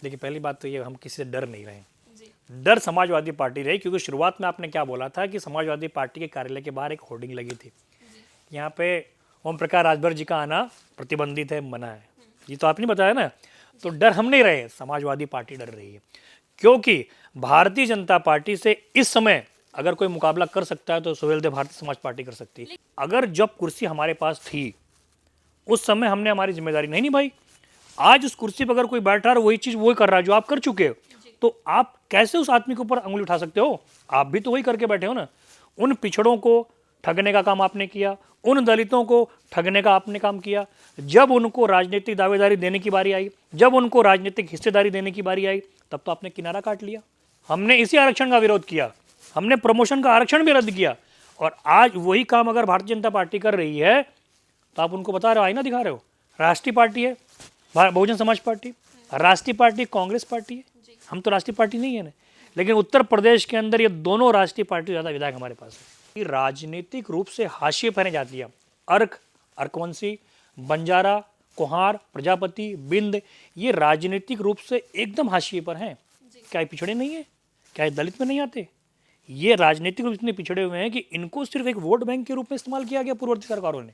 देखिए, पहली बात तो ये, हम किसी से डर नहीं रहे। डर समाजवादी पार्टी रही, क्योंकि शुरुआत में आपने क्या बोला था कि समाजवादी पार्टी के कार्यालय के बाहर एक होर्डिंग लगी थी, यहाँ पे ओम प्रकाश राजभर जी का आना प्रतिबंधित है, मना है। ये तो आपने बताया ना। तो डर हम नहीं रहे, समाजवादी पार्टी डर रही है, क्योंकि भारतीय जनता पार्टी से इस समय अगर कोई मुकाबला कर सकता है तो सुहेलदेव भारतीय समाज पार्टी कर सकती है। अगर जब कुर्सी हमारे पास थी उस समय हमने हमारी जिम्मेदारी नहीं निभाई। आज उस कुर्सी पर अगर कोई बैठा है वही चीज वही कर रहा है जो आप कर चुके हो, तो आप कैसे उस आदमी के ऊपर अंगुली उठा सकते हो? आप भी तो वही करके बैठे हो ना। उन पिछड़ों को ठगने का काम आपने किया, उन दलितों को ठगने का आपने काम किया। जब उनको राजनीतिक दावेदारी देने की बारी आई, जब उनको राजनीतिक हिस्सेदारी देने की बारी आई, तब तो आपने किनारा काट लिया। हमने इसी आरक्षण का विरोध किया, हमने प्रमोशन का आरक्षण भी रद्द किया। और आज वही काम अगर भारतीय जनता पार्टी कर रही है तो आप उनको बता रहे हो, आईना दिखा रहे हो। राष्ट्रीय पार्टी है बहुजन समाज पार्टी, राष्ट्रीय पार्टी कांग्रेस पार्टी है, हम तो राष्ट्रीय पार्टी नहीं है ना। लेकिन उत्तर प्रदेश के अंदर ये दोनों राष्ट्रीय पार्टी ज़्यादा विधायक हमारे पास है। राजनीतिक रूप से हाशिए पर जातियाँ, अर्क, अर्कवंशी, बंजारा, कुहार, प्रजापति, बिंद, ये राजनीतिक रूप से एकदम हाशिए पर हैं। क्या ये पिछड़े नहीं है? क्या ये दलित में नहीं आते? ये राजनीतिक रूप से इतने पिछड़े हुए हैं कि इनको सिर्फ एक वोट बैंक के रूप में इस्तेमाल किया गया पूर्ववर्ती सरकारों ने।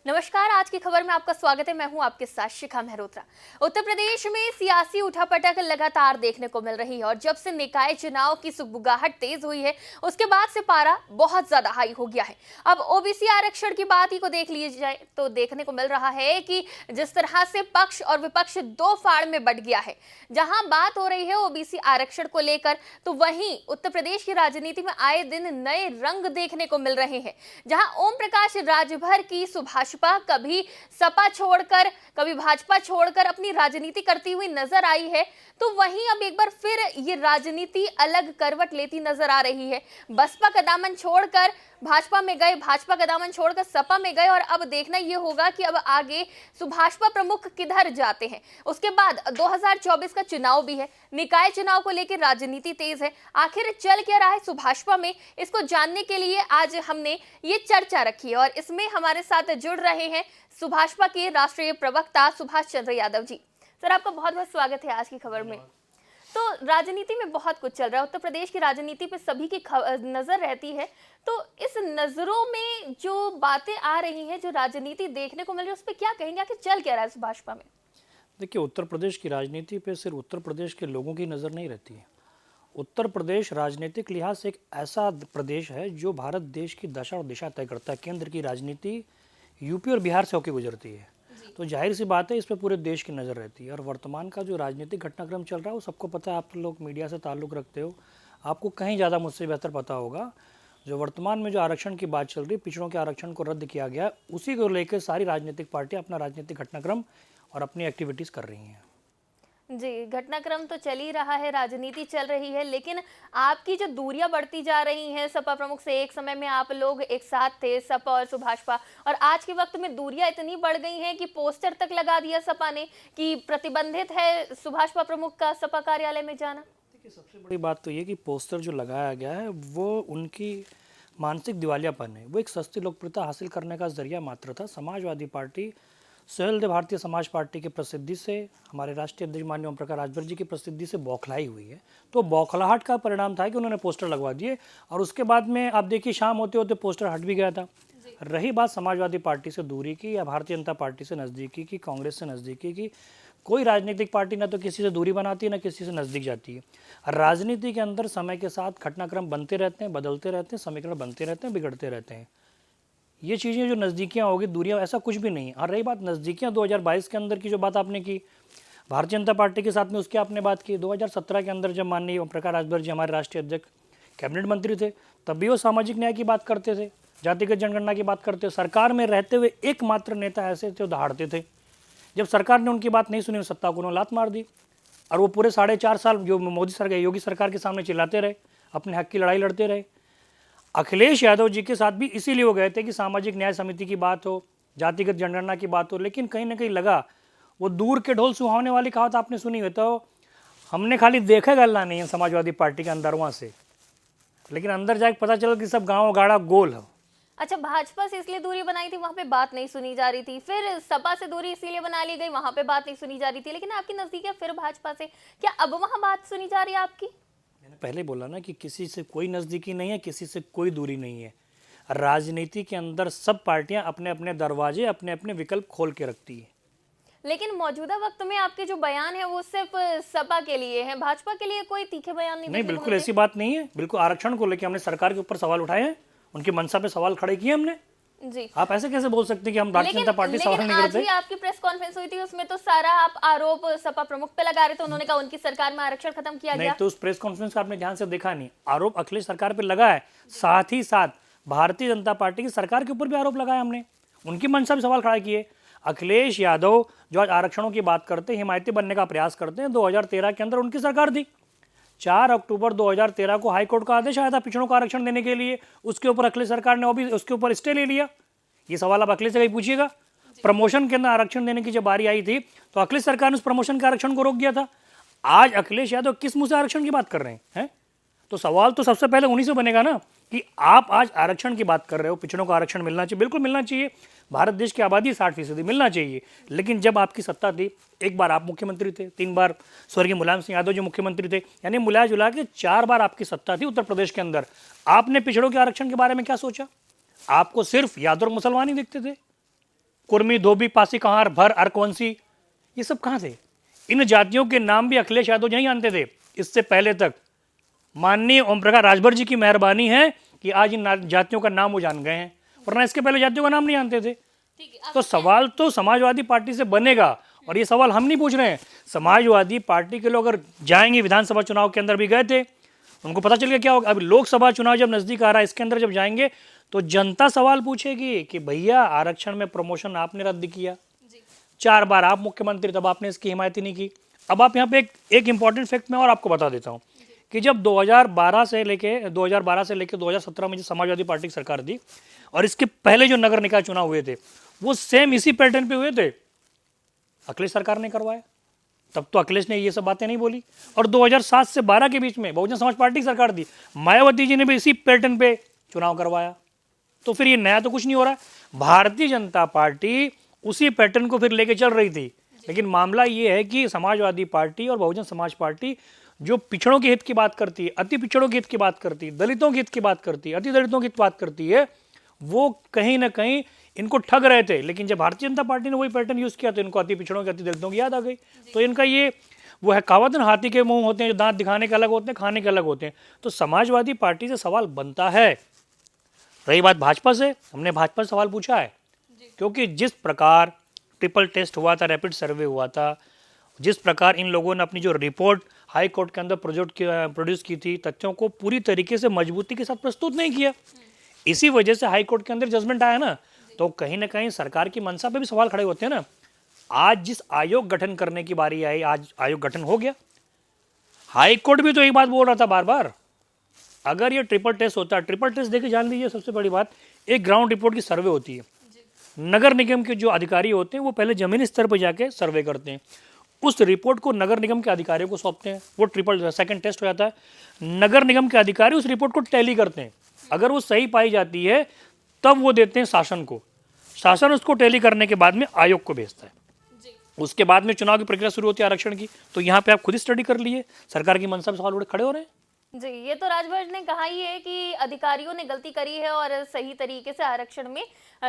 नमस्कार, आज की खबर में आपका स्वागत है। मैं हूं आपके साथ शिखा मेहरोत्रा। उत्तर प्रदेश में सियासी उठापटक लगातार देखने को मिल रही है और जब से निकाय चुनाव की सुगबुगाहट तेज हुई है उसके बाद से पारा बहुत ज्यादा हाई हो गया है। अब ओबीसी आरक्षण की बात ही को देख लीजिए जाए तो देखने को मिल रहा है कि जिस तरह से पक्ष और विपक्ष दो फाड़ में बंट गया है। जहां बात हो रही है ओबीसी आरक्षण को लेकर, तो वहीं उत्तर प्रदेश की राजनीति में आए दिन नए रंग देखने को मिल रहे हैं। जहां ओम प्रकाश राजभर की सुभाष कभी सपा छोड़कर कभी भाजपा छोड़कर अपनी राजनीति करती हुई नजर आई है, तो वहीं अब एक बार फिर ये राजनीति अलग करवट लेती नजर आ रही है। बसपा का दामन छोड़कर भाजपा में गए, भाजपा का दामन छोड़कर सपा में गए और अब देखना यह होगा कि अब आगे सुभाषपा प्रमुख किधर जाते हैं। उसके बाद 2024 का चुनाव भी है, निकाय चुनाव को लेकर राजनीति तेज है। आखिर चल क्या रहा है सुभाषपा में, इसको जानने के लिए आज हमने ये चर्चा रखी है और इसमें हमारे साथ जुड़ रहे हैं सुभाषपा के राष्ट्रीय प्रवक्ता सुभाष चंद्र यादव जी। सर, आपका बहुत बहुत स्वागत है आज की खबर में। तो राजनीति में बहुत कुछ चल रहा है, उत्तर प्रदेश की राजनीति पे सभी की नजर रहती है, तो इस नजरों में जो बातें आ रही हैं, जो राजनीति देखने को मिल रही है, उस पर क्या कहेंगे? आखिर चल क्या रहा है भाजपा में? देखिए, उत्तर प्रदेश की राजनीति पे सिर्फ उत्तर प्रदेश के लोगों की नज़र नहीं रहती है। उत्तर प्रदेश राजनीतिक लिहाज से एक ऐसा प्रदेश है जो भारत देश की दशा और दिशा तय करता है। केंद्र की राजनीति यूपी और बिहार से होकर गुजरती है, तो जाहिर सी बात है इस पर पूरे देश की नज़र रहती है। और वर्तमान का जो राजनीतिक घटनाक्रम चल रहा है वो सबको पता है। आप लोग मीडिया से ताल्लुक़ रखते हो, आपको कहीं ज़्यादा मुझसे बेहतर पता होगा। जो वर्तमान में जो आरक्षण की बात चल रही है, पिछड़ों के आरक्षण को रद्द किया गया, उसी को लेकर सारी राजनीतिक पार्टियाँ अपना राजनीतिक घटनाक्रम और अपनी एक्टिविटीज़ कर रही हैं। जी, घटनाक्रम तो चल ही रहा है, राजनीति चल रही है, लेकिन आपकी जो दूरियां बढ़ती जा रही हैं सपा प्रमुख से, एक समय में आप लोग एक साथ थे सपा और सुभाषपा, और आज के वक्त में दूरियां इतनी बढ़ गई हैं कि पोस्टर तक लगा दिया सपा ने कि प्रतिबंधित है सुभाषपा प्रमुख का सपा कार्यालय में जाना। देखिए, सबसे बड़ी बात तो ये कि पोस्टर जो लगाया गया है वो उनकी मानसिक दिवालियापन है। वो एक सस्ती लोकप्रियता हासिल करने का जरिया मात्र था। समाजवादी पार्टी सुहेलदेव भारतीय समाज पार्टी की प्रसिद्धि से, हमारे राष्ट्रीय अध्यक्ष माननीय ओम प्रकाश राजभर जी की प्रसिद्धि से बौखलाई हुई है। तो बौखलाहट का परिणाम था कि उन्होंने पोस्टर लगवा दिए और उसके बाद में आप देखिए शाम होते होते पोस्टर हट भी गया था। रही बात समाजवादी पार्टी से दूरी की या भारतीय जनता पार्टी से नज़दीकी की, कांग्रेस से नज़दीकी की, कोई राजनीतिक पार्टी ना तो किसी से दूरी बनाती है ना किसी से नज़दीक जाती है। राजनीति के अंदर समय के साथ घटनाक्रम बनते रहते हैं, बदलते रहते हैं, समीकरण बनते रहते हैं, बिगड़ते रहते हैं। ये चीज़ें जो नज़दीकियाँ होगी, दूरियाँ, ऐसा कुछ भी नहीं है। और रही बात नज़दीकियाँ 2022 के अंदर की, जो बात आपने की भारतीय जनता पार्टी के साथ में, उसकी आपने बात की 2017 के अंदर जब माननीय ओम प्रकाश राजभर जी हमारे राष्ट्रीय अध्यक्ष कैबिनेट मंत्री थे, तब भी वो सामाजिक न्याय की बात करते थे, जातिगत जनगणना की बात करते थे। सरकार में रहते हुए एकमात्र नेता ऐसे थे, दहाड़ते थे। जब सरकार ने उनकी बात नहीं सुनी, सत्ता को उन्होंने लात मार दी और वो पूरे 4.5 साल जो मोदी सरकार, योगी सरकार के सामने चिल्लाते रहे, अपने हक की लड़ाई लड़ते रहे। अखिलेश यादव जी के साथ भी इसीलिए वो गए थे कि सामाजिक न्याय समिति की बात हो, जातिगत जनगणना की बात हो, लेकिन कहीं ना कहीं लगा वो दूर के ढोल सुहावने वाली कहावत आपने सुनी हो, तो हमने खाली देखा गल्ला नहीं है समाजवादी पार्टी के अंदर वहाँ से, लेकिन अंदर जाके पता चला कि सब गाँव गाड़ा गोल है। अच्छा, भाजपा से इसलिए दूरी बनाई थी, वहां पे बात नहीं सुनी जा रही थी, फिर सपा से दूरी इसीलिए बना ली गई, वहां पे बात नहीं सुनी जा रही थी, लेकिन आपकी नजदीक है फिर भाजपा से, क्या अब वहां बात सुनी जा रही है आपकी? मैंने पहले बोला ना कि किसी से कोई नज़दीकी नहीं है, किसी से कोई दूरी नहीं है। राजनीति के अंदर सब पार्टियां अपने अपने दरवाजे, अपने अपने विकल्प खोल के रखती है। लेकिन मौजूदा वक्त में आपके जो बयान है वो सिर्फ सपा के लिए है, भाजपा के लिए कोई तीखे बयान नहीं नहीं, देखने को बिल्कुल मिलते। ऐसी बात नहीं है। बिल्कुल आरक्षण को लेकर हमने सरकार के ऊपर सवाल उठाए हैं, उनकी मंशा पे सवाल खड़े किए हमने। जी, आप ऐसे कैसे बोल सकते हैं कि हम भारतीय जनता पार्टी सवाल लेकिन नहीं आज करते? भी आपकी प्रेस कॉन्फ्रेंस हुई थी, उसमें तो सारा आप आरोप सपा प्रमुख पे लगा रहे थे, उन्होंने कहा उनकी सरकार में आरक्षण खत्म किया नहीं, गया। तो उस प्रेस कॉन्फ्रेंस का आपने ध्यान से देखा नहीं। आरोप अखिलेश सरकार पे लगा है, साथ ही साथ भारतीय जनता पार्टी की सरकार के ऊपर भी आरोप लगाया हमने, उनकी मंशा भी सवाल खड़ा किए। अखिलेश यादव जो आज आरक्षणों की बात करते हैं, हिमायती बनने का प्रयास करते हैं, 2013 के अंदर उनकी सरकार थी। 4 अक्टूबर 2013 को हाईकोर्ट का आदेश आया था पिछड़ों को आरक्षण देने के लिए, उसके ऊपर अखिलेश सरकार ने भी उसके ऊपर स्टे ले लिया। ये सवाल आप अखिलेश से कहीं पूछिएगा। प्रमोशन के अंदर आरक्षण देने की जब बारी आई थी तो अखिलेश सरकार ने उस प्रमोशन के आरक्षण को रोक दिया था। आज अखिलेश यादव किस मुंह से आरक्षण की बात कर रहे हैं? तो सवाल तो सबसे पहले उन्हीं से बनेगा ना कि आप आज आरक्षण की बात कर रहे हो, पिछड़ों को आरक्षण मिलना चाहिए, बिल्कुल मिलना चाहिए। भारत देश की आबादी 60% मिलना चाहिए। लेकिन जब आपकी सत्ता थी, एक बार आप मुख्यमंत्री थे, 3 बार स्वर्गीय मुलायम सिंह यादव जो मुख्यमंत्री थे, यानी मिला जुला के 4 बार आपकी सत्ता थी उत्तर प्रदेश के अंदर। आपने पिछड़ों के आरक्षण के बारे में क्या सोचा? आपको सिर्फ यादव और मुसलमान ही दिखते थे। कुर्मी, धोबी, पासी, कहार, भर, अर्कवंशी, ये सब कहाँ थे? इन जातियों के नाम भी अखिलेश यादव नहीं जानते थे इससे पहले तक। माननीय ओम प्रकाश राजभर जी की मेहरबानी है कि आज इन जातियों का नाम वो जान गए हैं, वरना इसके पहले जातियों का नाम नहीं जानते थे। तो सवाल तो समाजवादी पार्टी से बनेगा, और ये सवाल हम नहीं पूछ रहे हैं। समाजवादी पार्टी के लोग अगर जाएंगे, विधानसभा चुनाव के अंदर भी गए थे, उनको पता चल गया क्या होगा। अब लोकसभा चुनाव जब नजदीक आ रहा है, इसके अंदर जब जाएंगे तो जनता सवाल पूछेगी कि भैया आरक्षण में प्रमोशन आपने रद्द किया, 4 बार आप मुख्यमंत्री, तब आपने इसकी हिमायत नहीं की। अब आप यहाँ पे एक इंपॉर्टेंट फैक्ट मैं और आपको बता देता हूँ कि जब 2012 से लेके 2017 में जो समाजवादी पार्टी की सरकार थी, और इसके पहले जो नगर निकाय चुनाव हुए थे, वो सेम इसी पैटर्न पे हुए थे। अखिलेश सरकार ने करवाया, तब तो अखिलेश ने ये सब बातें नहीं बोली। और 2007 से 12 के बीच में बहुजन समाज पार्टी की सरकार थी, मायावती जी ने भी इसी पैटर्न पे चुनाव करवाया। तो फिर ये नया तो कुछ नहीं हो रहा है। भारतीय जनता पार्टी उसी पैटर्न को फिर लेके चल रही थी। लेकिन मामला ये है कि समाजवादी पार्टी और बहुजन समाज पार्टी जो पिछड़ों के हित की बात करती है, अति पिछड़ों के हित की बात करती है, दलितों के हित की बात करती है, अति दलितों की बात करती है, वो कहीं ना कहीं इनको ठग रहे थे। लेकिन जब भारतीय जनता पार्टी ने वही पैटर्न यूज किया तो इनको अति पिछड़ों के, अति दलितों की याद आ गई। तो इनका ये वो है कहावत ना, हाथी के मुंह होते हैं जो दांत दिखाने के अलग होते हैं, खाने के अलग होते हैं। तो समाजवादी पार्टी से सवाल बनता है। रही बात भाजपा से, हमने भाजपा से सवाल पूछा है, क्योंकि जिस प्रकार ट्रिपल टेस्ट हुआ था, रैपिड सर्वे हुआ था, जिस प्रकार इन लोगों ने अपनी जो रिपोर्ट हाई कोर्ट के अंदर प्रोड्यूस की थी, तथ्यों को पूरी तरीके से मजबूती के साथ प्रस्तुत नहीं किया। इसी वजह से हाई कोर्ट के अंदर जजमेंट आया ना। तो कहीं ना कहीं सरकार की मंशा पे भी सवाल खड़े होते हैं ना। आज जिस आयोग गठन करने की बारी आई, आज आयोग गठन हो गया। हाई कोर्ट भी तो एक बात बोल रहा था बार बार, अगर ये ट्रिपल टेस्ट होता है, ट्रिपल टेस्ट देखिए जान लीजिए, सबसे बड़ी बात, एक ग्राउंड रिपोर्ट की सर्वे होती है। नगर निगम के जो अधिकारी होते हैं वो पहले जमीनी स्तर पर जाके सर्वे करते हैं, उस रिपोर्ट को नगर निगम के अधिकारियों को सौंपते हैं, वो ट्रिपल सेकंड टेस्ट हो जाता है। नगर निगम के अधिकारी उस रिपोर्ट को टैली करते हैं, अगर वो सही पाई जाती है तब वो देते हैं शासन को, शासन उसको टैली करने के बाद में आयोग को भेजता है। उसके बाद में चुनाव की प्रक्रिया शुरू होती है आरक्षण की। तो यहाँ पे आप खुद स्टडी कर लिए, सरकार की मंशा पे सवाल उठे खड़े हो रहे हैं। जी, ये तो राजभर ने कहा ही है कि अधिकारियों ने गलती करी है और सही तरीके से आरक्षण में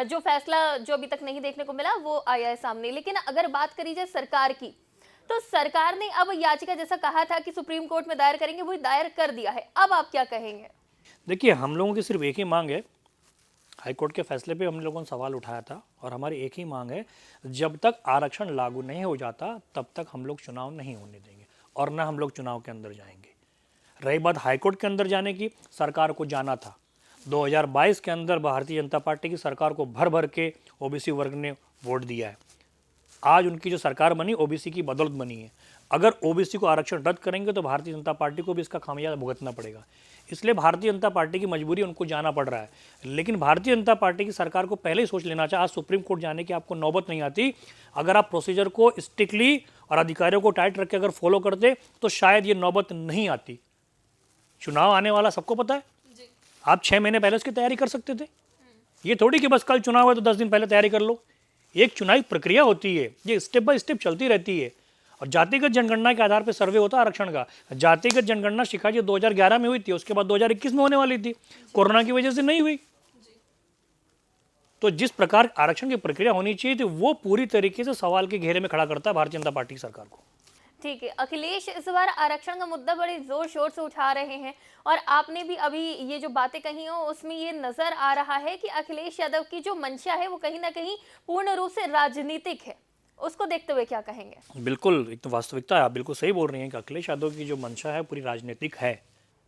जो फैसला जो अभी तक नहीं देखने को मिला वो आया है सामने। लेकिन अगर बात करी जाए सरकार की, तो सरकार ने अब याचिका जैसा कहा था कि सुप्रीम कोर्ट में दायर करेंगे, वो दायर कर दिया है। अब आप क्या कहेंगे? देखिए, हम लोगों की सिर्फ एक ही मांग है, हाईकोर्ट के फैसले पे हम लोगों ने सवाल उठाया था, और हमारी एक ही मांग है, जब तक आरक्षण लागू नहीं हो जाता तब तक हम लोग चुनाव नहीं होने देंगे, और ना हम लोग चुनाव के अंदर जाएंगे। रही बात हाईकोर्ट के अंदर जाने की, सरकार को जाना था। 2022 के अंदर भारतीय जनता पार्टी की सरकार को भर भर के ओबीसी वर्ग ने वोट दिया है। आज उनकी जो सरकार बनी ओबीसी की बदौलत बनी है। अगर ओबीसी को आरक्षण रद्द करेंगे तो भारतीय जनता पार्टी को भी इसका खामियाजा भुगतना पड़ेगा। इसलिए भारतीय जनता पार्टी की मजबूरी, उनको जाना पड़ रहा है। लेकिन भारतीय जनता पार्टी की सरकार को पहले ही सोच लेना चाहिए, आज सुप्रीम कोर्ट जाने की आपको नौबत नहीं आती। अगर आप प्रोसीजर को स्ट्रिक्टली और अधिकारियों को टाइट रख के अगर फॉलो करते तो शायद ये नौबत नहीं आती। चुनाव आने वाला सबको पता है, आप 6 महीने पहले उसकी तैयारी कर सकते थे। ये थोड़ी कि बस कल चुनाव है तो 10 दिन पहले तैयारी कर लो। एक चुनावी प्रक्रिया होती है, ये स्टेप बाय स्टेप चलती रहती है। और जातिगत जनगणना के आधार पर सर्वे होता है आरक्षण का। जातिगत जनगणना शिखा जी 2011 में हुई थी, उसके बाद 2021 में होने वाली थी, कोरोना की वजह से नहीं हुई। तो जिस प्रकार आरक्षण की प्रक्रिया होनी चाहिए थी वो पूरी तरीके से सवाल के घेरे में खड़ा करता है भारतीय जनता पार्टी सरकार को। ठीक है, अखिलेश इस बार आरक्षण का मुद्दा बड़े जोर शोर से उठा रहे हैं और आपने भी अभी ये जो बातें कही हो उसमें ये नजर आ रहा है कि अखिलेश यादव की जो मंशा है वो कहीं ना कहीं पूर्ण रूप से राजनीतिक है। उसको देखते हुए क्या कहेंगे? बिल्कुल, एक तो वास्तविकता है, आप बिल्कुल सही बोल रही हैं कि अखिलेश यादव की जो मंशा है पूरी राजनीतिक है।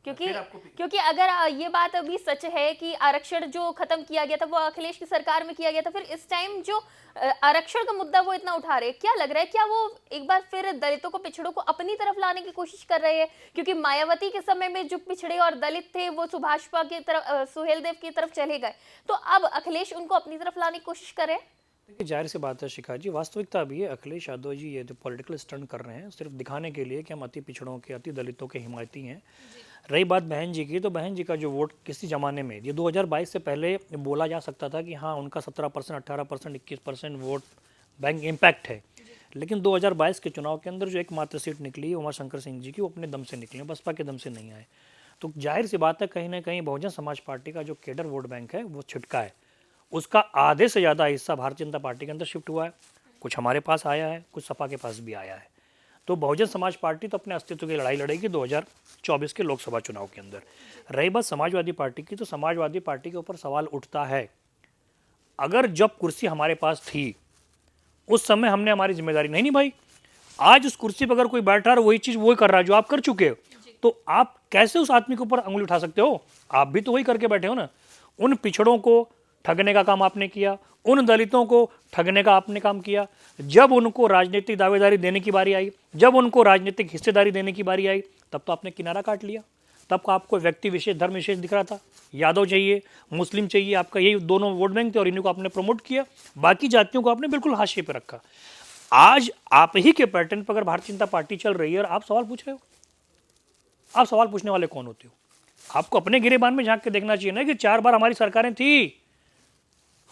क्योंकि अगर ये बात अभी सच है कि आरक्षण जो खत्म किया गया था वो अखिलेश की सरकार में किया गया था, फिर इस टाइम जो आरक्षण का मुद्दा वो इतना उठा रहे हैं, क्या लग रहा है क्या वो एक बार फिर दलितों को, पिछड़ों को अपनी तरफ लाने की कोशिश कर रहे हैं? क्योंकि मायावती के समय में जो पिछड़े और दलित थे वो सुभाषपा की तरफ, सुहेल देव की तरफ चले गए, तो अब अखिलेश उनको अपनी तरफ लाने की कोशिश कर रहे हैं। देखिए, जाहिर सी बात है शिखा जी, वास्तविकता भी है अखिलेश यादव जी ये जो पॉलिटिकल स्टंट कर रहे हैं सिर्फ दिखाने के लिए कि हम अति पिछड़ों के, अति दलितों के हिमायती हैं। रही बात बहन जी की, तो बहन जी का जो वोट किसी ज़माने में, ये 2022 से पहले बोला जा सकता था कि हाँ उनका 17%, 18%, 21% वोट बैंक इम्पैक्ट है। लेकिन 2022 के चुनाव के अंदर जो एकमात्र सीट निकली उमाशंकर सिंह जी की, वो अपने दम से निकली, बसपा के दम से नहीं आए। तो जाहिर सी बात है कहीं ना कहीं बहुजन समाज पार्टी का जो केडर वोट बैंक है वो छिटका है, उसका आधे से ज़्यादा हिस्सा भारतीय जनता पार्टी के अंदर शिफ्ट हुआ है। कुछ हमारे पास आया है, कुछ सपा के पास भी आया है। तो बहुजन समाज पार्टी तो अपने अस्तित्व की लड़ाई लड़ेगी 2024 के लोकसभा चुनाव के अंदर। रही बात समाजवादी पार्टी की, तो समाजवादी पार्टी के ऊपर सवाल उठता है, अगर जब कुर्सी हमारे पास थी उस समय हमने हमारी जिम्मेदारी नहीं निभाई। आज उस कुर्सी पर अगर कोई बैठा है वही चीज़ वही कर रहा है जो आप कर चुके हो, तो आप कैसे उस आदमी के ऊपर उंगली उठा सकते हो? आप भी तो वही करके बैठे हो ना। उन पिछड़ों को ठगने का काम आपने किया, उन दलितों को ठगने का आपने काम किया। जब उनको राजनीतिक दावेदारी देने की बारी आई, जब उनको राजनीतिक हिस्सेदारी देने की बारी आई, तब तो आपने किनारा काट लिया। तब का आपको व्यक्ति विशेष, धर्म विशेष दिख रहा था, यादव चाहिए, मुस्लिम चाहिए, आपका यही दोनों वोट बैंक थे और इन्हीं को आपने प्रमोट किया, बाकी जातियों को आपने बिल्कुल हाशिए पे रखा। आज आप ही के पैटर्न पर अगर भारतीय जनता पार्टी चल रही है और आप सवाल पूछ रहे हो, आप सवाल पूछने वाले कौन होते हो? आपको अपने गिरेबान में झांक के देखना चाहिए ना कि 4 बार हमारी सरकारें थी,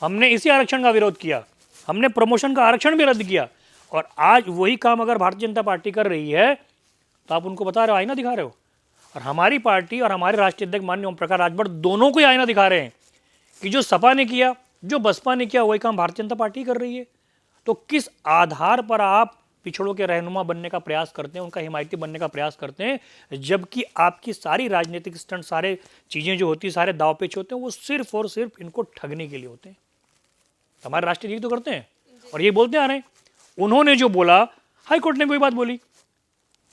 हमने इसी आरक्षण का विरोध किया, हमने प्रमोशन का आरक्षण भी रद्द किया, और आज वही काम अगर भारतीय जनता पार्टी कर रही है तो आप उनको बता रहे हो, आईना दिखा रहे हो। और हमारी पार्टी और हमारे राष्ट्रीय अध्यक्ष माननीय ओम प्रकाश राजभर दोनों को ही आईना दिखा रहे हैं कि जो सपा ने किया, जो बसपा ने किया, वही काम भारतीय जनता पार्टी कर रही है। तो किस आधार पर आप पिछड़ों के रहनुमा बनने का प्रयास करते हैं, उनका हिमायती बनने का प्रयास करते हैं, जबकि आपकी सारी राजनीतिक स्टंट, सारे चीज़ें जो होती हैं, सारे दाव पेच होते हैं, वो सिर्फ और सिर्फ इनको ठगने के लिए होते हैं। हमारे राष्ट्रीय जी तो करते हैं और ये बोलते आ रहे हैं। उन्होंने जो बोला, हाई कोर्ट ने कोई बात बोली,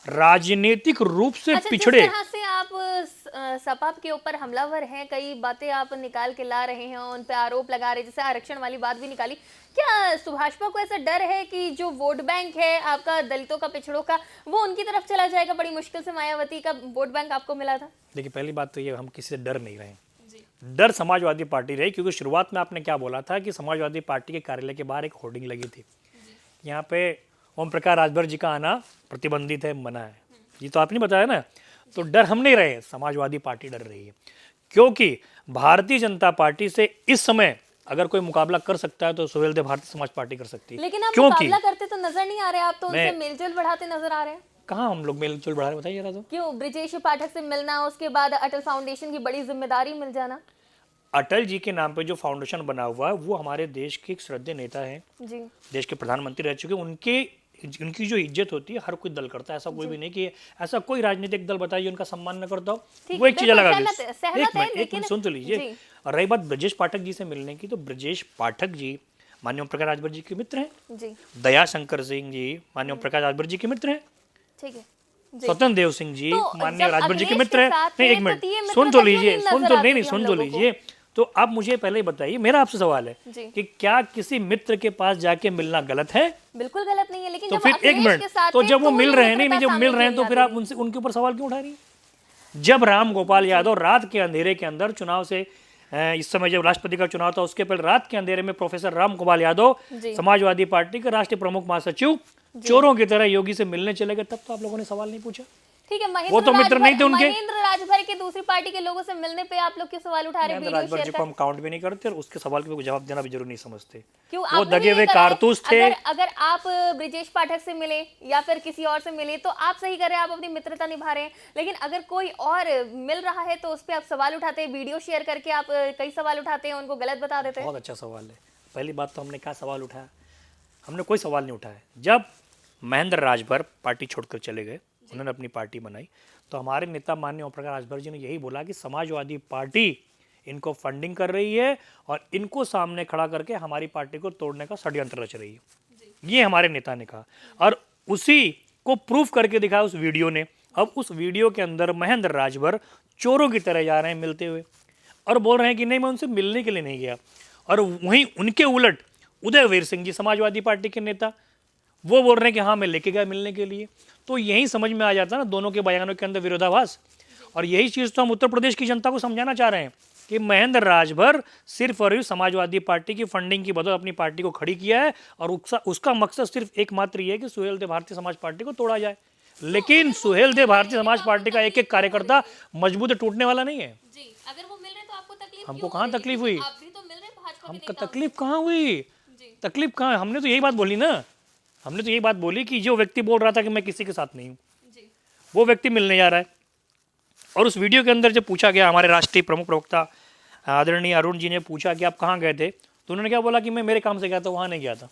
राजनीतिक रूप से पिछड़े। जिस तरह से आप सपा के ऊपर हमलावर हैं, कई बातें आप निकाल के ला रहे हैं, उन पे आरोप लगा रहे हैं, जैसे आरक्षण वाली बात भी निकाली। क्या सुभाषपा को ऐसा डर है कि जो वोट बैंक है आपका दलितों का, पिछड़ों का, वो उनकी तरफ चला जाएगा? बड़ी मुश्किल से मायावती का वोट बैंक आपको मिला था। देखिए, पहली बात तो ये, हम किसी से डर नहीं रहे। डर समाजवादी पार्टी रही, क्योंकि शुरुआत में आपने क्या बोला था कि समाजवादी पार्टी के कार्यालय के बाहर एक होर्डिंग लगी थी, यहाँ पे ओम प्रकाश राजभर जी का आना प्रतिबंधित है, मना है। ये तो आपने बताया ना। तो डर हम नहीं रहे, समाजवादी पार्टी डर रही है, क्योंकि भारतीय जनता पार्टी से इस समय अगर कोई मुकाबला कर सकता है तो सुहेल देव भारतीय समाज पार्टी कर सकती है। लेकिन आप मुकाबला करते तो नजर नहीं आ रहे, आप तो उनसे मेलजोल बढ़ाते नजर आ रहे हैं। कहाँ हम लोग मेलजोल बढ़ा रहे, बताइए जरा। तो क्यों ब्रिजेश पाठक से मिलना, उसके बाद अटल फाउंडेशन की बड़ी जिम्मेदारी मिल जाना। अटल जी के नाम पे जो फाउंडेशन बना हुआ है वो हमारे देश के एक श्रद्धेय नेता हैं जी, देश के प्रधानमंत्री रह चुके। उनकी जो इज्जत होती है हर कोई दल करता है, ऐसा कोई भी नहीं कि ऐसा कोई राजनीतिक दल बताइए उनका सम्मान न करता हो, वो एक चीज अलग है। एक मिनट सुन तो लीजिए। और रही बात ब्रजेश पाठक जी से मिलने की, तो ब्रजेश पाठक जी माननीय ओम प्रकाश राजभर जी के मित्र हैं, दया शंकर सिंह जी माननीय ओम प्रकाश राजभर जी के मित्र हैं, ठीक है, स्वतंत्र देव सिंह जी माननीय राजभर जी के मित्र हैं। नहीं, एक मिनट सुन तो लीजिए, सुन तो लीजिए। तो आप मुझे पहले ही बताइए, मेरा आपसे सवाल है कि क्या किसी मित्र के पास जाके मिलना गलत है? बिल्कुल गलत नहीं है, लेकिन तो फिर एक मिनट, तो जब वो मिल रहे हैं, नहीं जब मिल रहे हैं तो फिर आप उनसे, उनके ऊपर सवाल क्यों उठा रही है? जब राम गोपाल यादव रात के अंधेरे के अंदर चुनाव से, इस समय जब राष्ट्रपति का चुनाव था उसके पहले रात के अंधेरे में प्रोफेसर राम गोपाल यादव समाजवादी पार्टी के राष्ट्रीय प्रमुख महासचिव चोरों की तरह योगी से मिलने चले गए, तब तो आप लोगों ने सवाल नहीं पूछा। ठीक है, वो तो मित्र नहीं थे उनके। महेंद्र राजभर के दूसरी पार्टी के लोगों से मिलने पे आप लोग क्यों सवाल उठा रहे हैं? वीडियो राजभर शेयर जी कर को हम काउंट भी नहीं करते और उसके सवाल के जवाब देना भी जरूरी नहीं समझते। क्यों वो आपने दगे नहीं हुए करा है? कारतूस थे। अगर आप ब्रिजेश पाठक से मिले या फिर किसी और से मिले तो आप सही कर रहे हैं, आप अपनी मित्रता निभा रहे हैं। लेकिन अगर कोई और मिल रहा है तो उस पर आप सवाल उठाते हैं, वीडियो शेयर करके आप कई सवाल उठाते हैं, उन्नको गलत बता देते हैं। बहुत अच्छा सवाल है। पहली बात तो हमने क्या सवाल उठाया? हमने कोई सवाल नहीं उठाया। जब महेंद्र राजभर पार्टी छोड़कर चले गए, उन्होंने अपनी पार्टी बनाई, तो हमारे नेता माननीय ओम प्रकाश राजभर जी ने यही बोला कि समाजवादी पार्टी इनको फंडिंग कर रही है और इनको सामने खड़ा करके हमारी पार्टी को तोड़ने का षड्यंत्र रच रही है। ये हमारे नेता ने कहा और उसी को प्रूफ करके दिखाया उस वीडियो ने। अब उस वीडियो के अंदर महेंद्र राजभर चोरों की तरह जा रहे हैं मिलते हुए और बोल रहे हैं कि नहीं, मैं उनसे मिलने के लिए नहीं गया। और वहीं उनके उलट उदयवीर सिंह जी, समाजवादी पार्टी के नेता, वो बोल रहे हैं कि हाँ मैं लेके गया मिलने के लिए। तो यही समझ में आ जाता है ना दोनों के बयानों के अंदर विरोधाभास। और यही चीज़ तो हम उत्तर प्रदेश की जनता को समझाना चाह रहे हैं कि महेंद्र राजभर सिर्फ और सिर्फ समाजवादी पार्टी की फंडिंग की बदौलत अपनी पार्टी को खड़ी किया है और उसका मकसद सिर्फ एकमात्र ये है कि सुहेलदेव भारतीय समाज पार्टी को तोड़ा जाए। लेकिन सुहेलदेव भारतीय समाज पार्टी का एक एक कार्यकर्ता मजबूत टूटने वाला नहीं है। जी, अगर वो मिल रहे तो आपको तकलीफ हमको क्यों कहाँ हो रही है? तकलीफ हुई? आप भी तो मिल रहे हैं भाजपा के हमको नेताओं से। तकलीफ कहाँ हुई? जी। तकलीफ कहाँ? हमने तो यही बात बोली ना। हमने तो यही बात बोली कि जो व्यक्ति बोल रहा था कि मैं किसी के साथ नहीं हूँ, जी। वो व्यक्ति मिलने जा रहा है। और उस वीडियो के अंदर जब पूछा गया, हमारे राष्ट्रीय प्रमुख प्रवक्ता आदरणीय अरुण जी ने पूछा कि आप कहाँ गए थे, तो उन्होंने क्या बोला कि मैं मेरे काम से गया था, वहाँ नहीं गया था।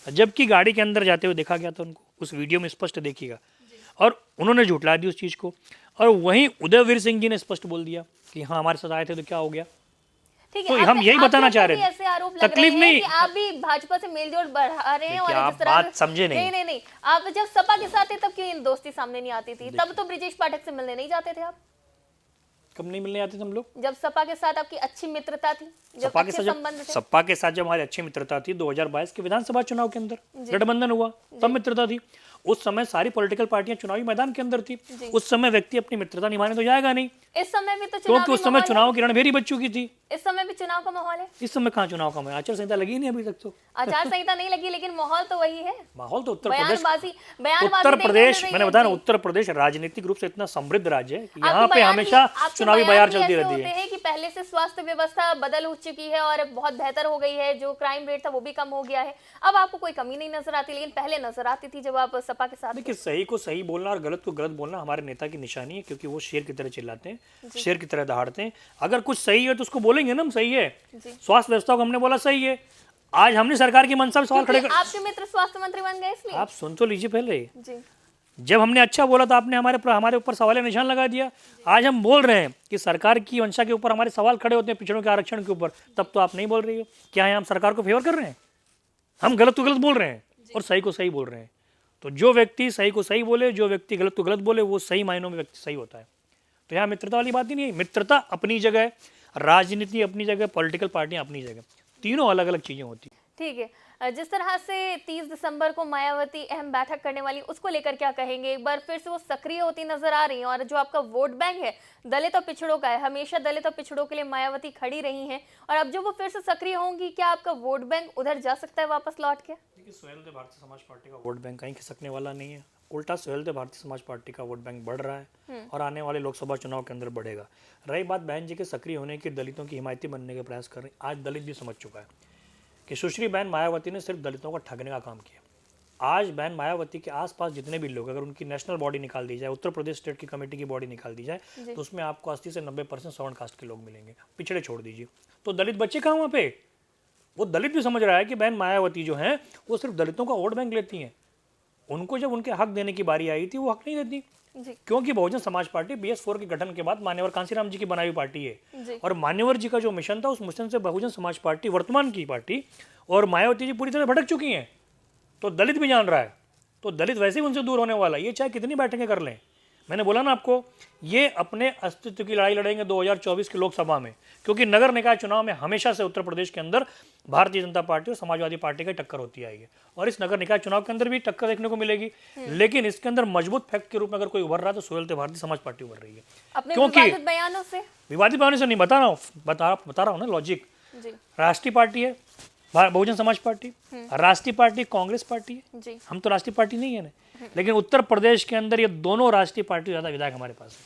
जबकि गाड़ी के अंदर जाते हुए देखा गया था उनको, उस वीडियो में स्पष्ट देखिएगा। और उन्होंने झुठला दी उस चीज़ को। और वहीं उदयवीर सिंह जी ने स्पष्ट बोल दिया कि हाँ हमारे साथ आए थे तो क्या हो गया। ठीक तो है, हम यही बताना चाह रहे थे। थे। ऐसे आरोप लग तकलीफ रहे हैं नहीं। कि आप भी भाजपा से मेलजोल बढ़ा रहे हैं। और देखिए, जिस आप तरह बात समझे नहीं। नहीं, आप जब सपा के साथ थे तब क्यों इन दोस्ती सामने नहीं आती थी? तब तो ब्रिजेश पाठक से मिलने नहीं जाते थे आप? कब नहीं मिलने आते थे हम लोग? जब सपा के साथ आपकी अच्छी मित्रता थी, जब सपा के अच्छे साथ संबंध थे। सपा के साथ जब हमारी अच्छी मित्रता थी 2022 के विधानसभा चुनाव के अंदर गठबंधन हुआ, तब मित्रता थी। उस समय सारी पॉलिटिकल पार्टियां चुनावी मैदान के अंदर थी। उस समय व्यक्ति अपनी मित्रता निभाने तो जाएगा नहीं, इस समय भी तो क्योंकि उस समय चुनाव की रणभेरी बच चुकी थी। इस समय भी चुनाव का माहौल है। इस समय कहाँ चुनाव का माहौल? आचार संहिता लगी नहीं अभी तक तो। आचार संहिता नहीं लगी, लेकिन माहौल तो वही है। माहौल तो उत्तर बयानबाजी उत्तर प्रदेश, देखने मैंने को बताया ना, मिल रही है। उत्तर प्रदेश राजनीतिक रूप से इतना समृद्ध राज्य है कि आपके यहाँ पे बयान हमेशा आपके चुनावी बयान बयार भी चलती ऐसे रहती होते है। हैं कि पहले से स्वास्थ्य व्यवस्था बदल हो चुकी है और बहुत बेहतर हो गई है, जो क्राइम रेट था वो भी कम हो गया है। अब आपको कोई कमी नहीं नजर आती, लेकिन पहले नजर आती थी जब आप सपा के साथ थे। देखिए, सही को सही बोलना और गलत को गलत बोलना हमारे नेता की निशानी है, क्योंकि वो शेर की तरह चिल्लाते हैं, शेर की तरह दहाड़ते हैं। अगर कुछ सही है तो उसको बोलेंगे ना हम सही है। जी। स्वास्थ्य व्यवस्था को हमने बोला सही है। आज हमने सरकार की मंशा पे सवाल खड़े क्योंकि आपके मित्र स्वास्थ्य मंत्री बन गए इसलिए। आप सुन तो लीजिए पहले। जी। जब हमने अच्छा बोला तो आपने हमारे ऊपर सवाल निशान लगा दिया। आज हम बोल रहे हैं कि सरकार की मंशा के ऊपर हमारे सवाल खड़े होते हैं, पिछड़ों के आरक्षण के ऊपर, तब तो आप नहीं बोल रही हो। क्या है, हम सरकार को फेवर कर रहे हैं? हम गलत को गलत बोल रहे हैं और सही को सही बोल रहे हैं। तो जो व्यक्ति सही को सही बोले, जो व्यक्ति गलत को गलत बोले, वो सही मायनों में व्यक्ति सही होता है। तो यहाँ मित्रता वाली बात ही नहीं है। मित्रता अपनी जगह है, राजनीति अपनी जगह, पॉलिटिकल पार्टियां अपनी जगह, तीनों अलग अलग चीजें होती हैं। ठीक है, जिस तरह से 30 दिसंबर को मायावती अहम बैठक करने वाली, उसको लेकर क्या कहेंगे? एक बार फिर से वो सक्रिय होती नजर आ रही हैं और जो आपका वोट बैंक है दलित और पिछड़ों का है, हमेशा दलित और पिछड़ों के लिए मायावती खड़ी रही हैं, और अब जो वो फिर से सक्रिय होंगी, क्या आपका वोट बैंक उधर जा सकता है वापस लौट के? देखिए, सुहेलदेव भारतीय समाज पार्टी का वोट बैंक कहीं खिसकने वाला नहीं है। उल्टा सुहेलदेव भारतीय समाज पार्टी का वोट बैंक बढ़ रहा है और आने वाले लोकसभा चुनाव के अंदर बढ़ेगा। रही बात बहन जी के सक्रिय होने की, दलितों की हिमायती बनने के प्रयास कर रही, आज दलित भी समझ चुका है कि सुश्री बहन मायावती ने सिर्फ दलितों को ठगने का काम किया। आज बहन मायावती के आसपास जितने भी लोग, अगर उनकी नेशनल बॉडी निकाल दी जाए, उत्तर प्रदेश स्टेट की कमेटी की बॉडी निकाल दी जाए, तो उसमें आपको 80 से 90% सवर्ण कास्ट के लोग मिलेंगे। पिछड़े छोड़ दीजिए, तो दलित बच्चे कहाँ वहाँ पे? वो दलित भी समझ रहा है कि बहन मायावती जो है वो सिर्फ दलितों का वोट बैंक लेती हैं। उनको जब उनके हक देने की बारी आई थी, वो हक नहीं देती, क्योंकि बहुजन समाज पार्टी BS4 के गठन के बाद मान्यवर कांसीराम जी की बनाई हुई पार्टी है। और मान्यवर जी का जो मिशन था, उस मिशन से बहुजन समाज पार्टी, वर्तमान की पार्टी, और मायावती जी पूरी तरह भटक चुकी हैं। तो दलित भी जान रहा है, तो दलित वैसे ही उनसे दूर होने वाला है, ये चाहे कितनी बैठकें कर लें। मैंने बोला ना आपको, ये अपने अस्तित्व की लड़ाई लड़ेंगे 2024 की लोकसभा में, क्योंकि नगर निकाय चुनाव में हमेशा से उत्तर प्रदेश के अंदर भारतीय जनता पार्टी और समाजवादी पार्टी की टक्कर होती आई है, और इस नगर निकाय चुनाव के अंदर भी टक्कर देखने को मिलेगी। लेकिन इसके अंदर मजबूत फैक्ट के रूप में अगर कोई उभर रहा है तो सुहेलदेव भारतीय समाज पार्टी उभर रही है। क्योंकि विवादित बयानों से, विवादित बयानों से नहीं, बता रहा हूँ ना लॉजिक। राष्ट्रीय पार्टी है बहुजन समाज पार्टी, राष्ट्रीय पार्टी कांग्रेस पार्टी है, हम तो राष्ट्रीय पार्टी नहीं है ना। लेकिन उत्तर प्रदेश के अंदर ये दोनों राष्ट्रीय पार्टी ज़्यादा विधायक हमारे पास है,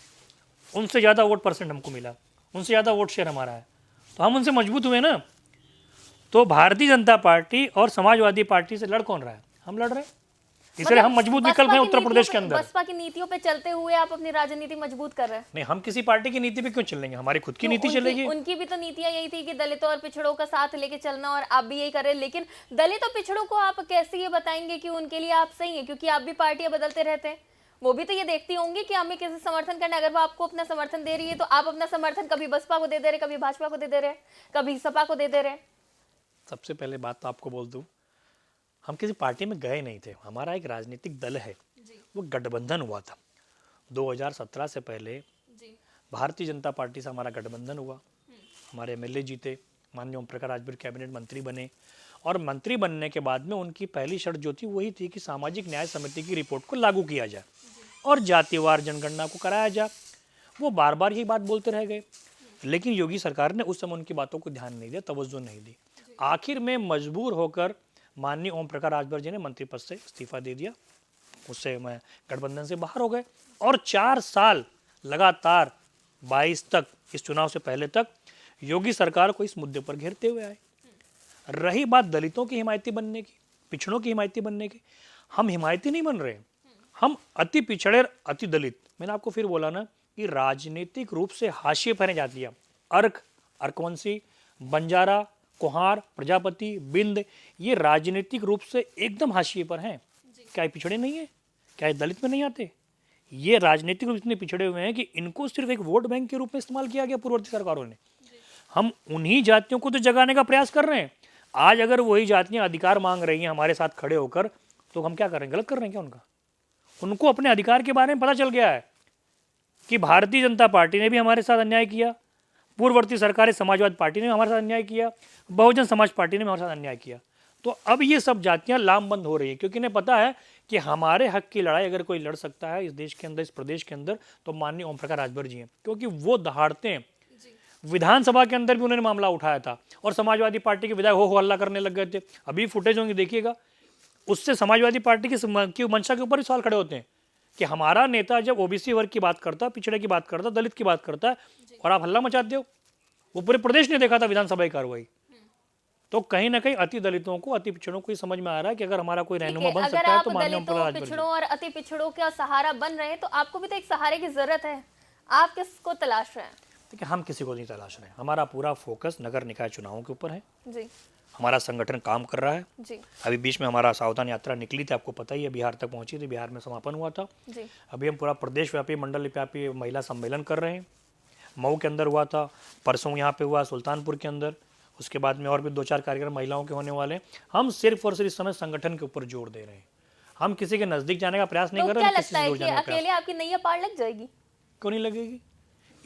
उनसे ज़्यादा वोट परसेंट हमको मिला, उनसे ज़्यादा वोट शेयर हमारा है, तो हम उनसे मजबूत हुए ना। तो भारतीय जनता पार्टी और समाजवादी पार्टी से लड़ कौन रहा है? हम लड़ रहे हैं, इसलिए हम मजबूत विकल्प हैं उत्तर प्रदेश के अंदर। बसपा की नीतियों पे चलते हुए आप अपनी राजनीति मजबूत कर रहे हैं। नहीं, हम किसी पार्टी की नीति पे क्यों चलेंगे? हमारी खुद की नीति चलेगी। उनकी भी तो नीतियां यही थी कि दलितों और पिछड़ों का साथ लेके चलना, और आप भी यही कर रहे हैं। लेकिन दलित और पिछड़ों को आप कैसे ये बताएंगे कि उनके लिए आप सही हैं? क्योंकि आप भी पार्टियां बदलते रहते हैं, वो भी तो ये देखती होंगी कि हमें कैसे समर्थन करना। अगर वो आपको अपना समर्थन दे रही है तो आप अपना समर्थन कभी बसपा को दे दे रहे, कभी भाजपा को दे दे रहे, कभी सपा को दे दे रहे। सबसे पहले बात तो आपको बोल दूं, हम किसी पार्टी में गए नहीं थे, हमारा एक राजनीतिक दल है, वो गठबंधन हुआ था 2017 से पहले। भारतीय जनता पार्टी से हमारा गठबंधन हुआ, हमारे एमएलए जीते, माननीय ओम प्रकाश राजभर कैबिनेट मंत्री बने, और मंत्री बनने के बाद में उनकी पहली शर्त जो थी वही थी कि सामाजिक न्याय समिति की रिपोर्ट को लागू किया जाए और जातिवार जनगणना को कराया जाए। वो बार बार यही बात बोलते रह गए, लेकिन योगी सरकार ने उस समय उनकी बातों को ध्यान नहीं दिया, तवज्जो नहीं दी। आखिर में मजबूर होकर माननीय ओम प्रकाश राजभर जी ने मंत्री पद से इस्तीफा दे दिया, उससे मैं गठबंधन से बाहर हो गए, और 4 साल लगातार 22 तक, इस चुनाव से पहले तक योगी सरकार को इस मुद्दे पर घेरते हुए आए। रही बात दलितों की हिमायती बनने की, पिछड़ों की हिमायती बनने की, हम हिमायती नहीं बन रहे, हम अति पिछड़े अति दलित। मैंने आपको फिर बोला ना कि राजनीतिक रूप से हाशिए पर हैं जातियां, अर्क, अर्कवंशी, बंजारा, कुहार, प्रजापति, बिंद, ये राजनीतिक रूप से एकदम हाशिए पर हैं। क्या ये पिछड़े नहीं है? क्या ये दलित में नहीं आते? ये राजनीतिक रूप से इतने पिछड़े हुए हैं कि इनको सिर्फ एक वोट बैंक के रूप में इस्तेमाल किया गया पूर्ववर्ती सरकारों ने। हम उन्हीं जातियों को तो जगाने का प्रयास कर रहे हैं। आज अगर वही जातियां अधिकार मांग रही हैं हमारे साथ खड़े होकर, तो हम क्या कर रहे हैं? गलत कर रहे हैं क्या उनका? उनको अपने अधिकार के बारे में पता चल गया है कि भारतीय जनता पार्टी ने भी हमारे साथ अन्याय किया, पूर्ववर्ती सरकारें समाजवादी पार्टी ने हमारे साथ अन्याय किया, बहुजन समाज पार्टी ने हमारे साथ अन्याय किया। तो अब ये सब जातियां लामबंद हो रही है, क्योंकि इन्हें पता है कि हमारे हक की लड़ाई अगर कोई लड़ सकता है इस देश के अंदर, इस प्रदेश के अंदर, तो माननीय ओम प्रकाश राजभर जी हैं, क्योंकि वो दहाड़ते हैं। विधानसभा के अंदर भी उन्होंने मामला उठाया था और समाजवादी पार्टी के विधायक हो हल्ला करने लग गए थे। अभी फुटेज होंगे देखिएगा, उससे समाजवादी पार्टी की मंशा के ऊपर ही सवाल खड़े होते हैं कि हमारा नेता जब ओबीसी वर्ग की बात करता, पिछड़े की बात करता, दलित की बात करता है, और आप हल्ला मचाते हो। वो पूरे प्रदेश ने देखा था विधानसभा की कार्रवाई। तो कहीं ना कहीं अति दलितों को, अति पिछड़ों को ये समझ में आ रहा है कि अगर हमारा कोई रहनुमा बन सकता है तो माननीय ओम प्रकाश राजभर जी। पिछड़ों और अति पिछड़ों का सहारा बन रहे हैं, तो आपको भी तो एक सहारे की जरूरत है। आप किसको तलाश रहे हैं? देखिए, हम किसी को नहीं तलाश रहे हैं, हमारा पूरा फोकस नगर निकाय चुनावों के ऊपर है जी। हमारा संगठन काम कर रहा है जी। अभी बीच में हमारा सावधान यात्रा निकली थी, आपको पता ही है, बिहार तक पहुंची थी, बिहार में समापन हुआ था जी। अभी हम पूरा प्रदेश व्यापी, मंडल व्यापी महिला सम्मेलन कर रहे हैं। मऊ के अंदर हुआ था, परसों यहाँ पे हुआ सुल्तानपुर के अंदर, उसके बाद में और भी 2-4 कार्यक्रम महिलाओं के होने वाले हैं। हम सिर्फ और सिर्फ इस समय संगठन के ऊपर जोर दे रहे हैं, हम किसी के नजदीक जाने का प्रयास नहीं कर रहे हैं। क्या लगता है कि अकेले आपकी नैया पार लग जाएगी? क्यों नहीं लगेगी?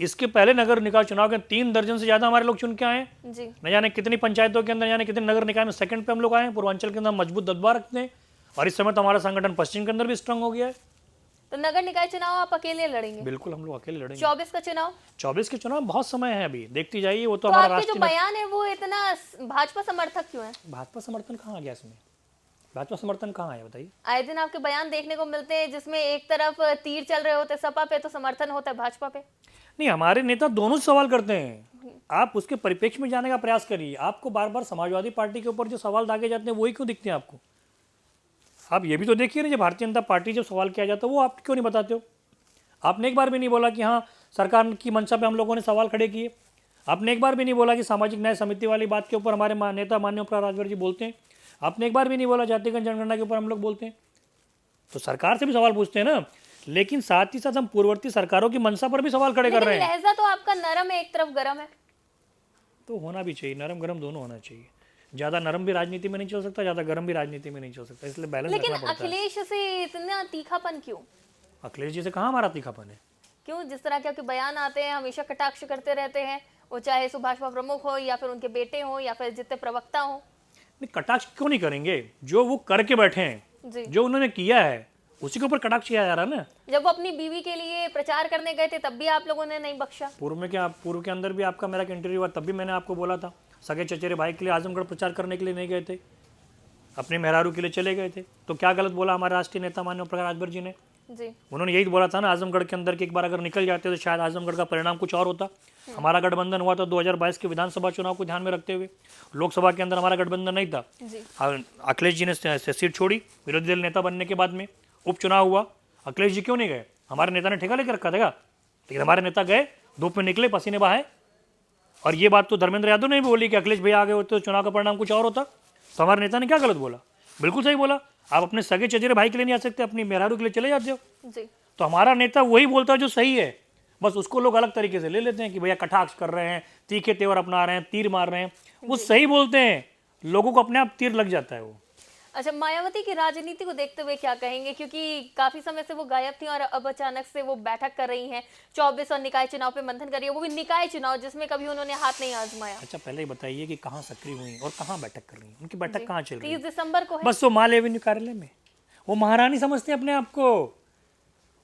इसके पहले नगर निकाय चुनाव के 3 दर्जन से ज्यादा हमारे लोग चुन के आए हैं जी। न जाने कितनी पंचायतों के अंदर, जाने कितने नगर निकाय में सेकंड पे हम लोग आए हैं। पूर्वांचल के अंदर मजबूत दबदबा रखते हैं, और इस समय तो हमारा संगठन पश्चिम के अंदर भी स्ट्रांग हो गया है। तो नगर निकाय चुनाव आप अकेले लड़ेंगे? बिल्कुल, हम लोग अकेले लड़ेंगे। 24 का चुनाव? 24 के चुनाव बहुत समय है, अभी देखती जाइए। वो तो तो हमारा आपके जो बयान है वो इतना भाजपा समर्थक क्यों है? भाजपा समर्थन कहाँ आ गया इसमें? भाजपा समर्थन कहाँ आया बताइए? आए दिन आपके बयान देखने को मिलते हैं जिसमें एक तरफ तीर चल रहे होते सपा पे, तो समर्थन होता है भाजपा पे। नहीं, हमारे नेता दोनों सवाल करते हैं, आप उसके परिप्रेक्ष्य में जाने का प्रयास करिए। आपको बार बार समाजवादी पार्टी के ऊपर जो सवाल दागे जाते हैं वही क्यों दिखते हैं आपको? आप ये भी तो देखिए ना, जब भारतीय जनता पार्टी जब सवाल किया जाता है वो आप क्यों नहीं बताते हो? आपने एक बार भी नहीं बोला कि हाँ सरकार की मंशा पे हम लोगों ने सवाल खड़े किए। आपने एक बार भी नहीं बोला कि सामाजिक न्याय समिति वाली बात के ऊपर हमारे नेता माननीय ओम प्रकाश राजभर जी बोलते हैं। आपने एक बार भी नहीं बोला जातिगत जनगणना के ऊपर हम लोग बोलते हैं। तो सरकार से भी सवाल पूछते हैं ना, लेकिन साथ ही साथ हम पूर्ववर्ती सरकारों की मंशा पर भी सवाल खड़े कर रहे हैं। लहजा तो आपका नरम है, एक तरफ गरम है। तो होना भी चाहिए, नरम गरम दोनों होना चाहिए। ज्यादा नरम भी राजनीति में नहीं चल सकता, ज्यादा गरम भी राजनीति में नहीं चल सकता, इसलिए बैलेंस रखना पड़ता है। लेकिन अखिलेश से इतना तीखापन क्यों? अखिलेश जी से कहाँ हमारा तीखापन है? क्यों? जिस तरह के आपके बयान आते हैं हमेशा कटाक्ष करते रहते हैं, वो चाहे सुभाषपा प्रमुख हो या फिर उनके बेटे हो या फिर जितने प्रवक्ता हो। नहीं, कटाक्ष क्यों नहीं करेंगे? जो वो करके बैठे हैं जी। जो उन्होंने किया है उसी के ऊपर कटाक्ष किया जा रहा है ना। जब वो अपनी बीवी के लिए प्रचार करने गए थे तब भी आप लोगों ने नहीं बख्शा। पूर्व के अंदर भी आपका मेरा इंटरव्यू हुआ, तब भी मैंने आपको बोला था सगे चचेरे भाई के लिए आजमगढ़ प्रचार करने के लिए नहीं गए थे। अपने मेहरारू के लिए चले गए थे। तो क्या गलत बोला हमारे राष्ट्रीय नेता माननीय ओम प्रकाश राजभर जी ने? जी। उन्होंने यही बोला था ना आजमगढ़ के अंदर कि एक बार अगर निकल जाते तो शायद आजमगढ़ का परिणाम कुछ और होता। हमारा गठबंधन हुआ था 2022 के विधानसभा चुनाव को ध्यान में रखते हुए, लोकसभा के अंदर हमारा गठबंधन नहीं था। अखिलेश जी ने सीट छोड़ी विरोधी दल नेता बनने के बाद में, उपचुनाव हुआ, अखिलेश जी क्यों नहीं गए? हमारे नेता ने ठेका लेकर रखा था, लेकिन हमारे नेता गए, धूप में निकले, पसीने बहाए। और ये बात तो धर्मेंद्र यादव ने भी बोली कि अखिलेश भैया आ गए होते तो चुनाव का परिणाम कुछ और होता। तो हमारे नेता ने क्या गलत बोला? बिल्कुल सही बोला। आप अपने सगे चचेरे भाई के लिए नहीं आ सकते, अपनी मेहरारू के लिए चले जाते हो। तो हमारा नेता वही बोलता है जो सही है, बस उसको लोग अलग तरीके से ले लेते हैं कि भैया कटाक्ष कर रहे हैं, तीखे तेवर अपना रहे हैं, तीर मार रहे हैं। वो सही बोलते हैं, लोगों को अपने आप तीर लग जाता है वो। अच्छा, मायावती की राजनीति को देखते हुए क्या कहेंगे, क्योंकि काफी समय से वो गायब थी और अब अचानक से वो बैठक कर रही हैं 24 और निकाय चुनाव पे मंथन कर रही है, वो भी निकाय चुनाव जिसमें कभी उन्होंने हाथ नहीं आजमाया। अच्छा, पहले ही बताइए कि कहाँ सक्रिय हुई और कहाँ बैठक कर रही है? उनकी बैठक कहाँ चल रही है? 30 दिसंबर को है। बस वो माल एवेन्यू कार्यालय में। वो महारानी समझते हैं अपने आप को।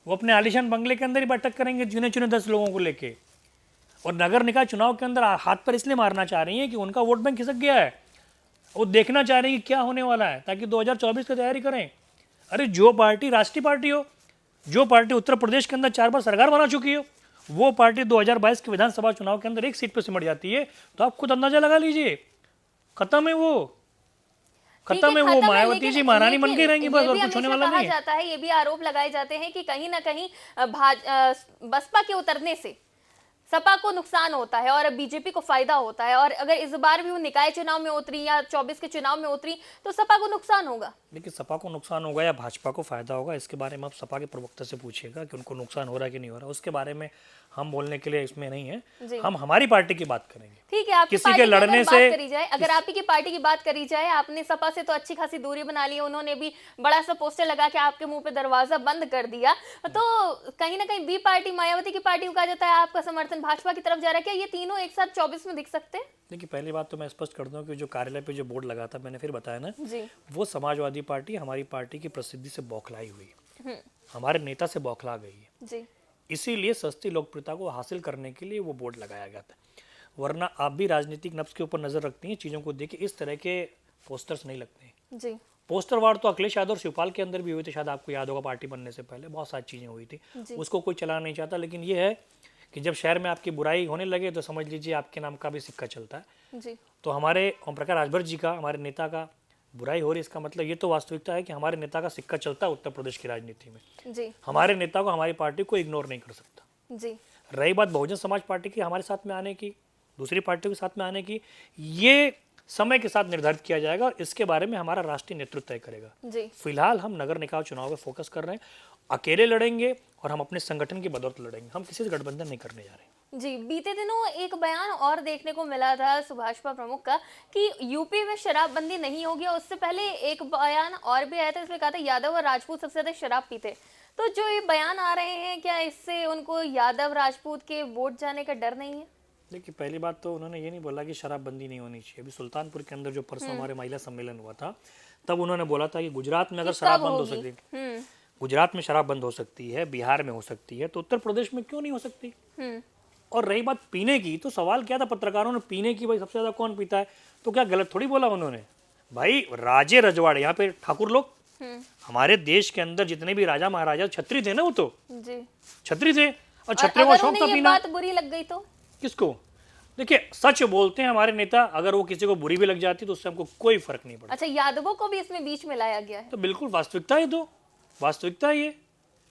वो अपने आलिशान बंगले के अंदर ही बैठक करेंगे चुने चुने 10 लोगों को लेके। और नगर निकाय चुनाव के अंदर हाथ पर इसलिए मारना चाह रही हैं कि उनका वोट बैंक खिसक गया है। वो देखना चाह रही है कि क्या होने वाला है, ताकि 2024 की तैयारी करें। अरे जो पार्टी राष्ट्रीय पार्टी हो, जो पार्टी उत्तर प्रदेश के अंदर 4 बार सरकार बना चुकी हो, वो पार्टी 2022 के विधानसभा चुनाव के अंदर एक सीट पर सिमट जाती है, तो आप खुद अंदाजा लगा लीजिए, खत्म है वो, खत्म है वो। मायावती जी महारानी बन के रहेंगी बस, और कुछ होने वाला नहीं है। जाता है, ये भी आरोप लगाए जाते हैं कि कहीं ना कहीं बसपा के उतरने से सपा को नुकसान होता है और बीजेपी को फायदा होता है, और अगर इस बार भी वो निकाय चुनाव में उतरी या 24 के चुनाव में उतरी तो सपा को नुकसान होगा। देखिए, सपा को नुकसान होगा या भाजपा को फायदा होगा, इसके बारे में आप सपा के प्रवक्ता से पूछिएगा कि उनको नुकसान हो रहा है कि नहीं हो रहा। उसके बारे में हम बोलने के लिए इसमें नहीं है। हम हमारी पार्टी की बात करेंगे। ठीक है, आपकी किसी के लड़ने से करी जाए, अगर आप ही की पार्टी की बात करी जाए, आपने सपा से तो अच्छी खासी दूरी बना ली, उन्होंने भी बड़ा सा पोस्टर लगा के आपके मुंह पे दरवाजा बंद कर दिया, तो कहीं ना कहीं बी पार्टी मायावती की पार्टी को कहा जाता है आपका समर्थन भाजपा की तरफ जा रहा है। क्या ये तीनों एक साथ 24 में दिख सकते हैं? देखिए, पहली बात तो मैं स्पष्ट कर दूं कि जो कार्यालय पे जो बोर्ड लगा था, मैंने फिर बताया ना जी, वो समाजवादी पार्टी हमारी पार्टी की प्रसिद्धि से बौखलाई हुई है, हमारे नेता से बौखला गई है जी। इसीलिए सस्ती लोकप्रियता को हासिल करने के लिए वो बोर्ड लगाया गया था। वरना आप भी राजनीतिक नब्ज के ऊपर नजर रखती हैं, चीज़ों को देखिए, इस तरह के पोस्टर्स नहीं लगते हैं जी। पोस्टर वार तो अखिलेश यादव और शिवपाल के अंदर भी हुए थे, शायद आपको याद होगा, पार्टी बनने से पहले बहुत सारी चीज़ें हुई थी, उसको कोई चलाना नहीं चाहता। लेकिन ये है कि जब शहर में आपकी बुराई होने लगे तो समझ लीजिए आपके नाम का भी सिक्का चलता है। जी। तो हमारे ओम प्रकाश राजभर जी का, हमारे नेता का बुराई हो रही, इसका मतलब ये तो वास्तविकता है कि हमारे नेता का सिक्का चलता है उत्तर प्रदेश की राजनीति में। जी। हमारे नेता को, हमारी पार्टी को इग्नोर नहीं कर सकता। जी। रही बात बहुजन समाज पार्टी की हमारे साथ में आने की, दूसरी पार्टियों के साथ में आने की, ये समय के साथ निर्धारित किया जाएगा और इसके बारे में हमारा राष्ट्रीय नेतृत्व तय करेगा। जी। फिलहाल हम नगर निकाय चुनाव पे फोकस कर रहे हैं, अकेले लड़ेंगे और हम अपने संगठन की बदौलत लड़ेंगे, हम किसी से गठबंधन नहीं करने जा रहे हैं। जी, बीते दिनों एक बयान और देखने को मिला था सुभाषपा प्रमुख का कि यूपी में शराबबंदी नहीं होगी, और उससे पहले एक बयान और भी आया था, इसमें कहा था यादव और राजपूत सबसे ज्यादा शराब पीते। तो जो ये बयान आ रहे हैं, क्या इससे उनको यादव राजपूत के वोट जाने का डर नहीं है? देखिए, पहली बात तो उन्होंने ये नहीं बोला कि शराबबंदी नहीं होनी चाहिए। अभी सुल्तानपुर के अंदर जो परसों हमारे महिला सम्मेलन हुआ था, तब उन्होंने बोला था कि गुजरात में अगर शराब बंद हो सकती है, गुजरात में शराब बंद हो सकती है, बिहार में हो सकती है, तो उत्तर प्रदेश में क्यों नहीं हो सकती? और रही बात पीने की, तो सवाल क्या था पत्रकारों ने, पीने की, भाई सबसे ज्यादा कौन पीता है? तो क्या गलत थोड़ी बोला उन्होंने? भाई राजे रजवाड़े, यहाँ पे ठाकुर लोग, हमारे देश के अंदर जितने भी राजा महाराजा छत्री थे ना, वो तो जी छत्री थे, और छत्रियों का शौक था पीना। बात बुरी लग गई तो किसको? देखिए, सच बोलते हैं हमारे नेता, अगर वो किसी को बुरी भी लग जाती तो उससे हमको कोई फर्क नहीं पड़ता। अच्छा, यादवों को भी इसमें बीच में लाया गया है? तो बिल्कुल वास्तविकता है, तो वास्तविकता है ये,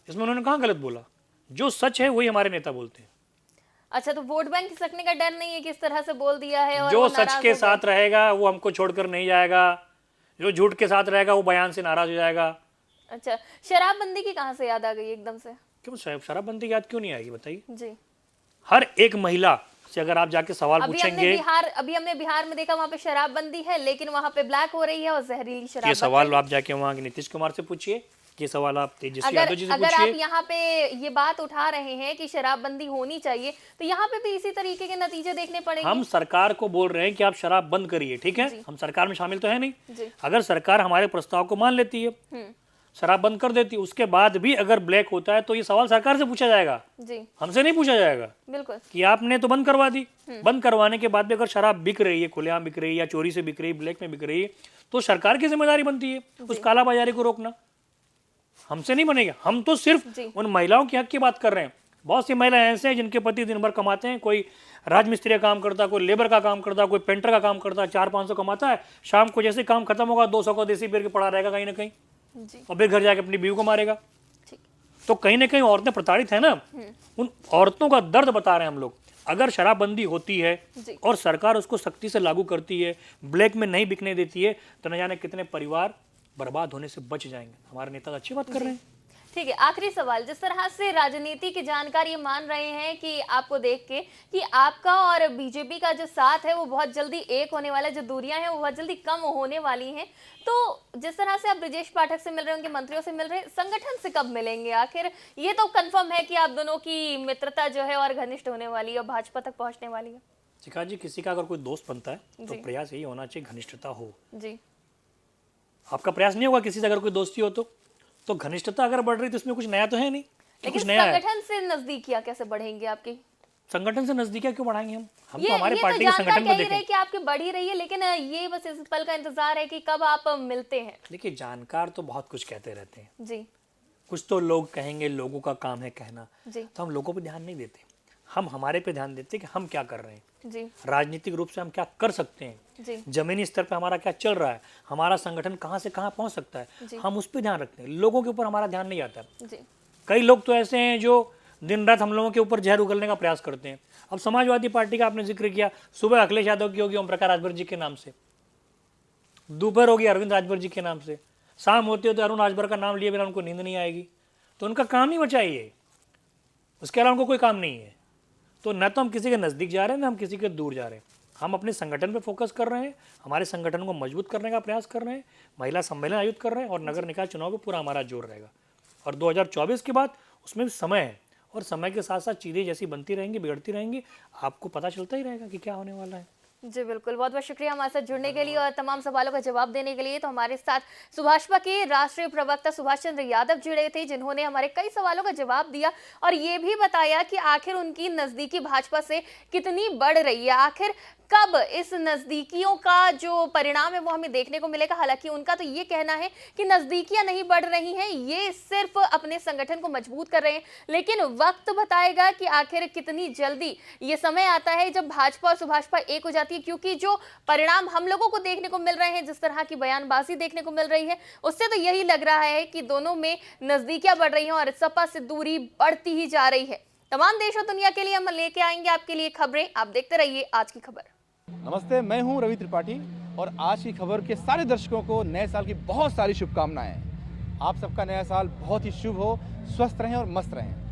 इसमें उन्होंने कहाँ गलत बोला? जो सच है वही हमारे नेता बोलते हैं। अच्छा, तो वोट बैंक खिसकने का डर नहीं है, किस तरह से बोल दिया है? और जो सच के साथ रहेगा वो हमको छोड़कर नहीं जाएगा, जो झूठ के साथ रहेगा वो बयान से नाराज हो जाएगा। अच्छा, शराबबंदी की कहाँ से याद आ गई एकदम से? क्यों शराबबंदी याद क्यों नहीं आएगी बताइए? जी, हर एक महिला से अगर आप जाके सवाल पूछेंगे, अभी हमने बिहार में देखा, वहाँ पे शराबबंदी है, लेकिन वहाँ पे ब्लैक हो रही है और जहरीली शराब। ये सवाल आप जाके वहाँ के नीतीश कुमार से पूछिए, ये सवाल आप तेजस्वी यादव जी से पूछिए। अगर आप यहाँ पे ये बात उठा रहे हैं कि शराबबंदी होनी चाहिए, तो यहाँ पे भी इसी तरीके के नतीजे देखने पड़ेंगे। हम सरकार को बोल रहे हैं कि आप शराब बंद करिए, ठीक है, हम सरकार में शामिल तो है नहीं। जी। अगर सरकार हमारे प्रस्ताव को मान लेती है शराब बंद कर देती, उसके बाद भी अगर ब्लैक होता है तो ये सवाल सरकार से पूछा जाएगा, जी हमसे नहीं पूछा जाएगा बिल्कुल। कि आपने तो बंद करवा दी। बंद करवाने के बाद भी अगर शराब बिक रही है, खुलेआम बिक रही है या चोरी से बिक रही है, ब्लैक में बिक रही है, तो सरकार की जिम्मेदारी बनती है उस कालाबाजारी को रोकना। हमसे नहीं बनेगा। हम तो सिर्फ उन महिलाओं के हक की बात कर रहे हैं। बहुत सी महिलाएं ऐसे हैं जिनके पति दिन भर कमाते हैं, कोई राजमिस्त्री का काम करता है, कोई लेबर का काम करता है, कोई पेंटर का काम करता है, 400-500 कमाता है, शाम को जैसे काम खत्म होगा 200 का देसी बेर के पड़ा रहेगा कहीं ना कहीं, और फिर घर जाके अपनी बीवी को मारेगा। तो कहीं ना कहीं औरतें प्रताड़ित है ना, उन औरतों का दर्द बता रहे हैं हम लोग। अगर शराबबंदी होती है और सरकार उसको सख्ती से लागू करती है, ब्लैक में नहीं बिकने देती है, तो न जाने कितने परिवार बर्बाद होने से बच जाएंगे। हमारे नेता अच्छी बात कर रहे हैं। ठीक है, आखिरी सवाल, जिस तरह से राजनीति की जानकार ये मान रहे हैं कि आपको देख के कि आपका और बीजेपी का जो साथ है वो बहुत जल्दी एक होने वाला है, जो दूरियां हैं वो बहुत जल्दी कम होने वाली हैं, तो जिस तरह से आप ब्रजेश पाठक से मिल रहे हैं, उनके मंत्रियों से मिल रहे हैं, संगठन से कब मिलेंगे? आखिर ये तो कंफर्म है कि आप दोनों की मित्रता जो है और घनिष्ठ होने वाली है, भाजपा तक पहुंचने वाली है। शिखा जी, किसी का अगर कोई दोस्त बनता है तो प्रयास यही होना चाहिए घनिष्ठता हो। जी, आपका प्रयास नहीं होगा किसी से अगर कोई दोस्ती हो तो घनिष्ठता अगर बढ़ रही तो इसमें कुछ नया तो है नहीं। लेकिन कुछ नया है। संगठन से नजदीकियां कैसे बढ़ेंगे आपकी? संगठन से नजदीकियां क्यों बढ़ाएंगे हम ये तो हमारे ये पार्टी तो के संगठन को कह देखें। रहे कि आपकी बढ़ी रही है, लेकिन ये बस इस पल का इंतजार है कि कब आप मिलते हैं। देखिए, जानकार तो बहुत कुछ कहते रहते हैं, जी कुछ तो लोग कहेंगे, लोगों का काम है कहना, जी तो हम लोगों पे ध्यान नहीं देते। हम हमारे पे ध्यान देते हैं कि हम क्या कर रहे हैं, जी राजनीतिक रूप से हम क्या कर सकते हैं, जी जमीनी स्तर पे हमारा क्या चल रहा है, हमारा संगठन कहाँ से कहाँ पहुँच सकता है, हम उस पर ध्यान रखते हैं। लोगों के ऊपर हमारा ध्यान नहीं आता। जी कई लोग तो ऐसे हैं जो दिन रात हम लोगों के ऊपर जहर उगलने का प्रयास करते हैं। अब समाजवादी पार्टी का आपने जिक्र किया, सुबह अखिलेश यादव की होगी ओम प्रकाश राजभर जी के नाम से, दोपहर होगी अरविंद राजभर जी के नाम से, शाम होती है तो अरुण राजभर का नाम लिए बिना उनको नींद नहीं आएगी। तो उनका काम ही बचा ही है, उसके अलावा उनको कोई काम नहीं है। तो न तो हम किसी के नज़दीक जा रहे हैं, न हम किसी के दूर जा रहे हैं। हम अपने संगठन पे फोकस कर रहे हैं, हमारे संगठन को मजबूत करने का प्रयास कर रहे हैं, महिला सम्मेलन आयोजित कर रहे हैं, और नगर निकाय चुनाव में पूरा हमारा जोर रहेगा। और 2024 के बाद उसमें भी समय है, और समय के साथ साथ चीज़ें जैसी बनती रहेंगी, बिगड़ती रहेंगी, आपको पता चलता ही रहेगा कि क्या होने वाला है। जी बिल्कुल, बहुत बहुत शुक्रिया हमारे साथ जुड़ने के लिए और तमाम सवालों का जवाब देने के लिए। तो हमारे साथ सुभाषपा के राष्ट्रीय प्रवक्ता सुभाष चंद्र यादव जुड़े थे, जिन्होंने हमारे कई सवालों का जवाब दिया और ये भी बताया कि आखिर उनकी नज़दीकी भाजपा से कितनी बढ़ रही है, आखिर कब इस नज़दीकियों का जो परिणाम है वो हमें देखने को मिलेगा। हालांकि उनका तो ये कहना है कि नज़दीकियां नहीं बढ़ रही हैं, ये सिर्फ अपने संगठन को मजबूत कर रहे हैं, लेकिन वक्त बताएगा कि आखिर कितनी जल्दी ये समय आता है जब भाजपा और सुभाषपा एक हो जाती है। क्योंकि जो परिणाम हम लोगों को देखने को मिल रहे हैं, जिस तरह की बयानबाजी देखने को मिल रही है, उससे तो यही लग रहा है कि दोनों में नज़दीकियां बढ़ रही हैं और सपा से दूरी बढ़ती ही जा रही है। तमाम देश और दुनिया के लिए हम लेके आएंगे आपके लिए खबरें, आप देखते रहिए आज की खबर। नमस्ते, मैं हूं रवि त्रिपाठी और आज की खबर के सारे दर्शकों को नए साल की बहुत सारी शुभकामनाएं। आप सबका नया साल बहुत ही शुभ हो, स्वस्थ रहें और मस्त रहें।